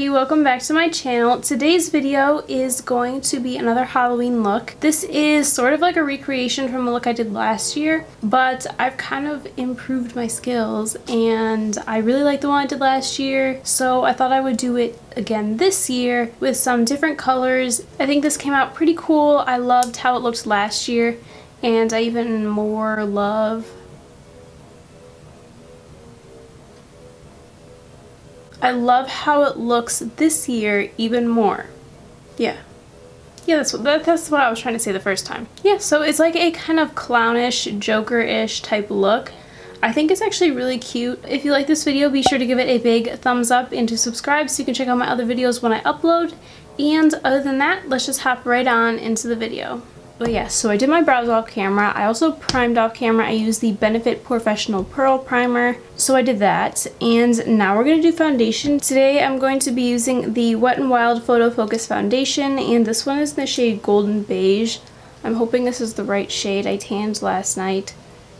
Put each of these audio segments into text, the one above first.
everybody, welcome back to my channel. Today's video is going to be another Halloween look. This is sort of like a recreation from a look I did last year, but I've kind of improved my skills and I really like the one I did last year, so I thought I would do it again this year with some different colors. I think this came out pretty cool. I loved how it looked last year, and I even more love how it looks this year even more. Yeah, that's what I was trying to say the first time. Yeah, so it's like a kind of clownish, Joker-ish type look. I think it's actually really cute. If you like this video, be sure to give it a big thumbs up and to subscribe so you can check out my other videos when I upload. And other than that, let's just hop right on into the video. But yeah, so I did my brows off camera. I also primed off camera. I used the Benefit Professional Pearl Primer. So I did that. And now we're going to do foundation. Today I'm going to be using the Wet n Wild Photo Focus Foundation. And this one is in the shade Golden Beige. I'm hoping this is the right shade. I tanned last night,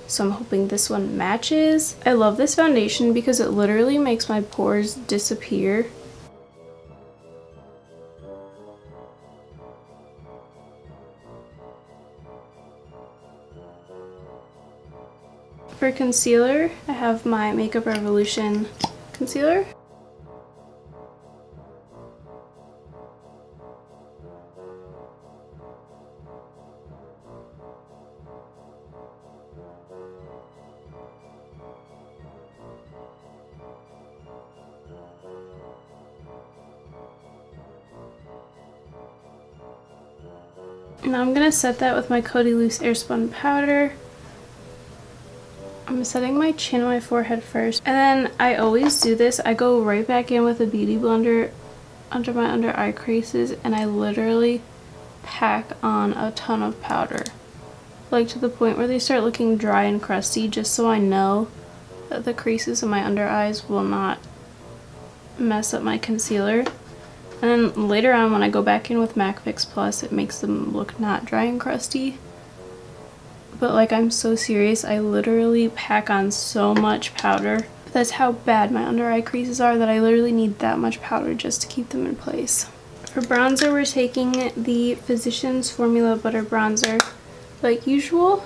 so I'm hoping this one matches. I love this foundation because it literally makes my pores disappear. For concealer, I have my Makeup Revolution concealer. Now I'm going to set that with my Coty Loose Airspun powder. I'm setting my chin and my forehead first, and then I always do this. I go right back in with a beauty blender under my under eye creases, and I literally pack on a ton of powder, like to the point where they start looking dry and crusty, just so I know that the creases in my under eyes will not mess up my concealer. And then later on, when I go back in with MAC Fix Plus, it makes them look not dry and crusty. But like, I'm so serious, I literally pack on so much powder. That's how bad my under eye creases are, that I literally need that much powder just to keep them in place. For bronzer, we're taking the Physicians Formula Butter Bronzer like usual.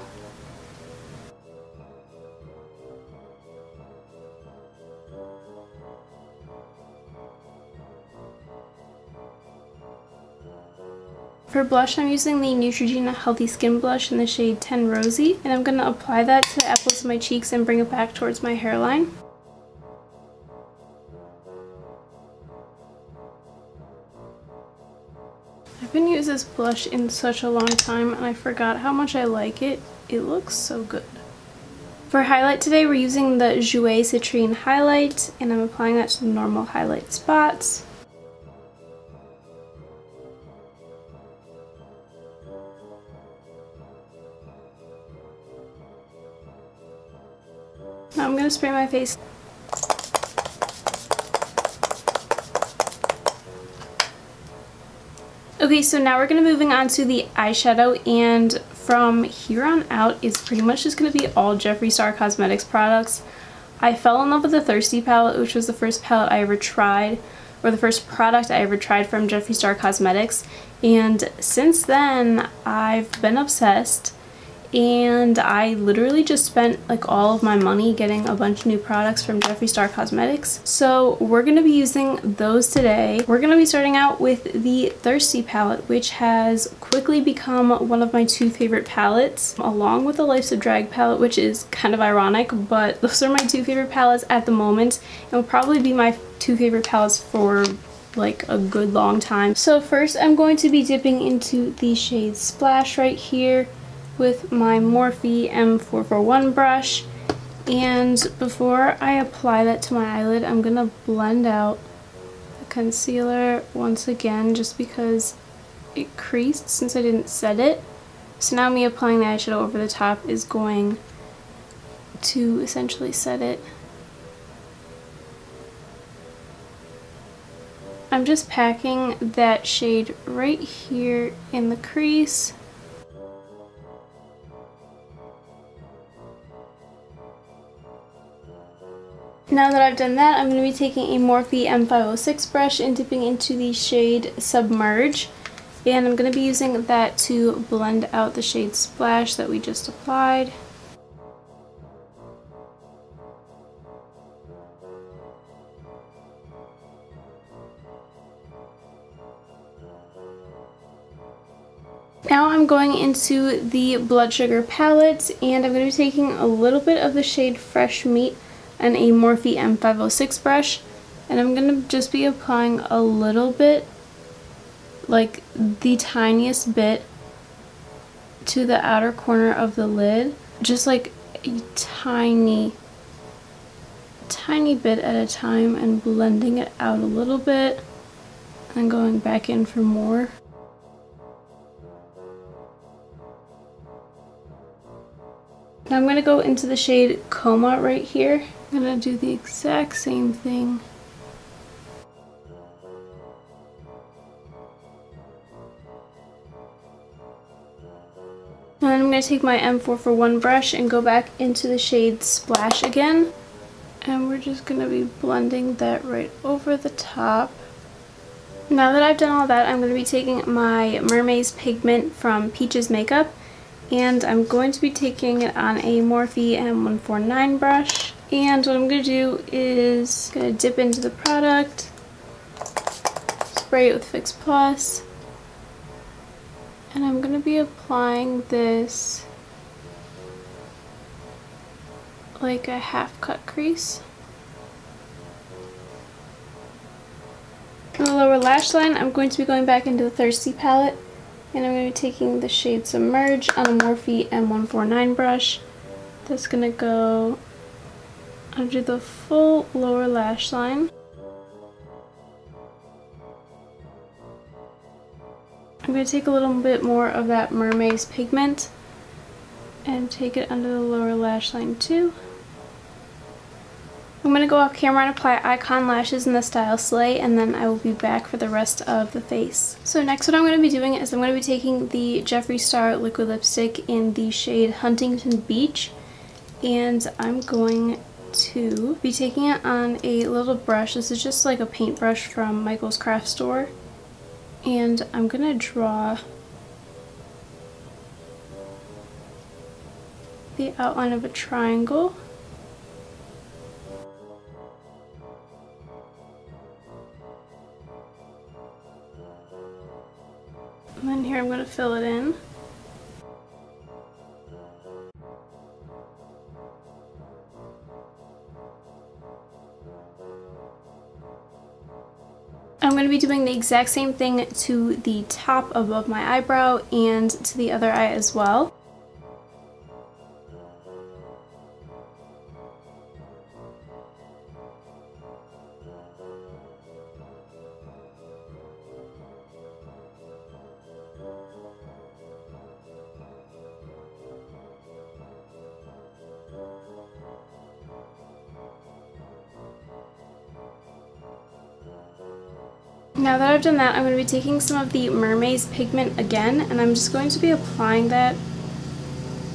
For blush, I'm using the Neutrogena Healthy Skin Blush in the shade 10 Rosy, and I'm going to apply that to the apples of my cheeks and bring it back towards my hairline. I haven't used this blush in such a long time, and I forgot how much I like it. It looks so good. For highlight today, we're using the Jouer Citrine Highlight, and I'm applying that to the normal highlight spots. Now I'm going to spray my face. Okay, so now we're going to be moving on to the eyeshadow, and from here on out it's pretty much just going to be all Jeffree Star Cosmetics products. I fell in love with the Thirsty palette, which was the first palette I ever tried, or the first product I ever tried from Jeffree Star Cosmetics, and since then I've been obsessed. And I literally just spent like all of my money getting a bunch of new products from Jeffree Star Cosmetics. So we're going to be using those today. We're going to be starting out with the Thirsty palette, which has quickly become one of my two favorite palettes, along with the Life's a Drag palette, which is kind of ironic, but those are my two favorite palettes at the moment, and will probably be my two favorite palettes for like a good long time. So first I'm going to be dipping into the shade Splash right here with my Morphe M441 brush, and before I apply that to my eyelid, I'm gonna blend out the concealer once again, just because it creased since I didn't set it. So now me applying the eyeshadow over the top is going to essentially set it. I'm just packing that shade right here in the crease. Now that I've done that, I'm going to be taking a Morphe M506 brush and dipping into the shade Submerge. And I'm going to be using that to blend out the shade Splash that we just applied. Now I'm going into the Blood Sugar palette, and I'm going to be taking a little bit of the shade Fresh Meat and a Morphe M506 brush, and I'm going to just be applying a little bit, like the tiniest bit, to the outer corner of the lid, just like a tiny bit at a time, and blending it out a little bit and going back in for more. Now I'm going to go into the shade Coma right here. I'm going to do the exact same thing. And then I'm going to take my M441 brush and go back into the shade Splash again. And we're just going to be blending that right over the top. Now that I've done all that, I'm going to be taking my Mermaid's Pigment from Peach's Makeup. And I'm going to be taking it on a Morphe M149 brush. And what I'm going to do is going to dip into the product, spray it with Fix Plus, and I'm going to be applying this like a half cut crease. For the lower lash line, I'm going to be going back into the Thirsty palette, and I'm going to be taking the shade Submerge on a Morphe M149 brush. That's going to go under the full lower lash line. I'm going to take a little bit more of that Mermaid's Pigment and take it under the lower lash line too. I'm going to go off camera and apply Icon Lashes in the style Slay, and then I will be back for the rest of the face. So next what I'm going to be doing is I'm going to be taking the Jeffree Star liquid lipstick in the shade Huntington Beach, and I'm going to be taking it on a little brush. This is just like a paintbrush from Michael's Craft Store, and I'm going to draw the outline of a triangle. And then here I'm going to fill it in. I'm going to be doing the exact same thing to the top above my eyebrow and to the other eye as well. Now that I've done that, I'm going to be taking some of the Mermaid's Pigment again, and I'm just going to be applying that.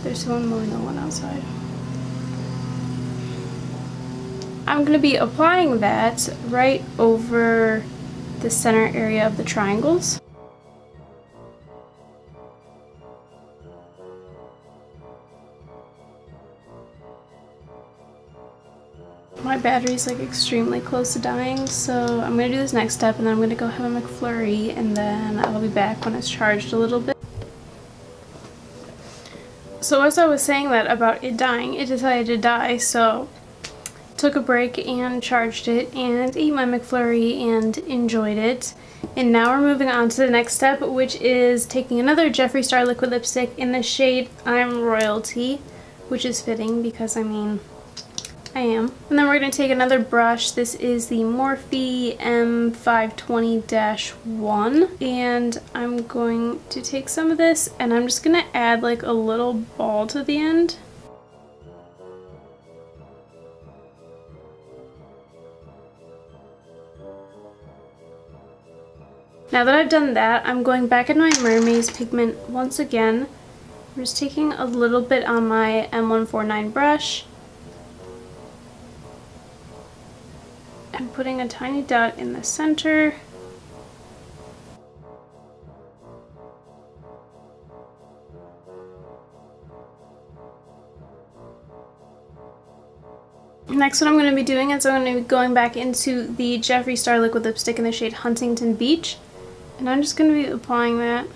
There's someone mowing the lawn outside. I'm going to be applying that right over the center area of the triangles. My battery's like extremely close to dying, so I'm going to do this next step and then I'm going to go have a McFlurry, and then I'll be back when it's charged a little bit. So as I was saying that about it dying, it decided to die, so took a break and charged it and ate my McFlurry and enjoyed it. And now we're moving on to the next step, which is taking another Jeffree Star liquid lipstick in the shade I'm Royalty, which is fitting because, I mean, I am. And then we're going to take another brush. This is the Morphe M520-1, and I'm going to take some of this and I'm just going to add like a little ball to the end. Now that I've done that, I'm going back in my Mermaid's Pigment once again. I'm just taking a little bit on my M149 brush. putting a tiny dot in the center. Next, what I'm going to be doing is I'm going to be going back into the Jeffree Star Liquid Lipstick in the shade Huntington Beach. And I'm just going to be applying that.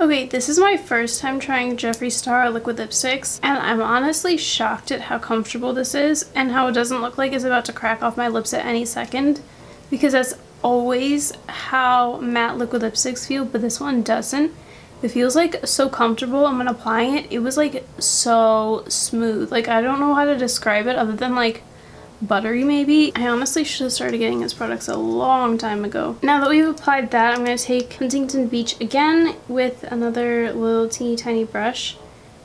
Okay, this is my first time trying Jeffree Star liquid lipsticks, and I'm honestly shocked at how comfortable this is and how it doesn't look like it's about to crack off my lips at any second, because that's always how matte liquid lipsticks feel, but this one doesn't. It feels like so comfortable, and when applying it, it was like so smooth. Like, I don't know how to describe it other than like buttery maybe. I honestly should have started getting his products a long time ago. Now that we've applied that, I'm going to take Huntington Beach again with another little teeny tiny brush,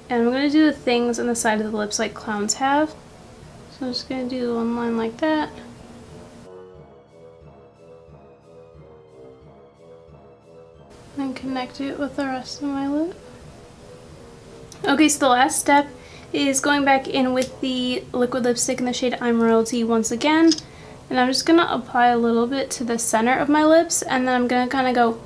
and I'm going to do the things on the side of the lips like clowns have. So I'm just going to do one line like that. And connect it with the rest of my lip. Okay, so the last step is going back in with the liquid lipstick in the shade I'm Royalty once again, and I'm just gonna apply a little bit to the center of my lips, and then I'm gonna kind of go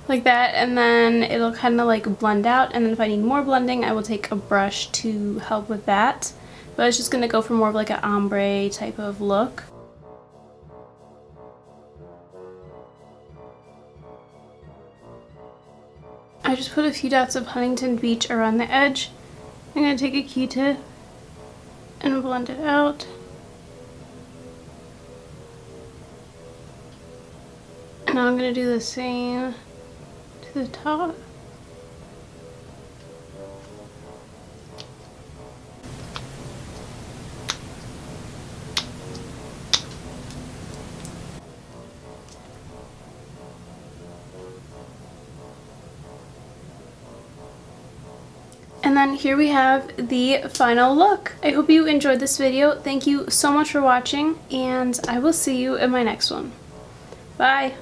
like that, and then it'll kind of like blend out, and then if I need more blending I will take a brush to help with that, but it's just gonna go for more of like an ombre type of look. I just put a few dots of Huntington Beach around the edge. I'm going to take a Q-tip and blend it out. And now I'm going to do the same to the top. And then here we have the final look. I hope you enjoyed this video. Thank you so much for watching, and I will see you in my next one. Bye!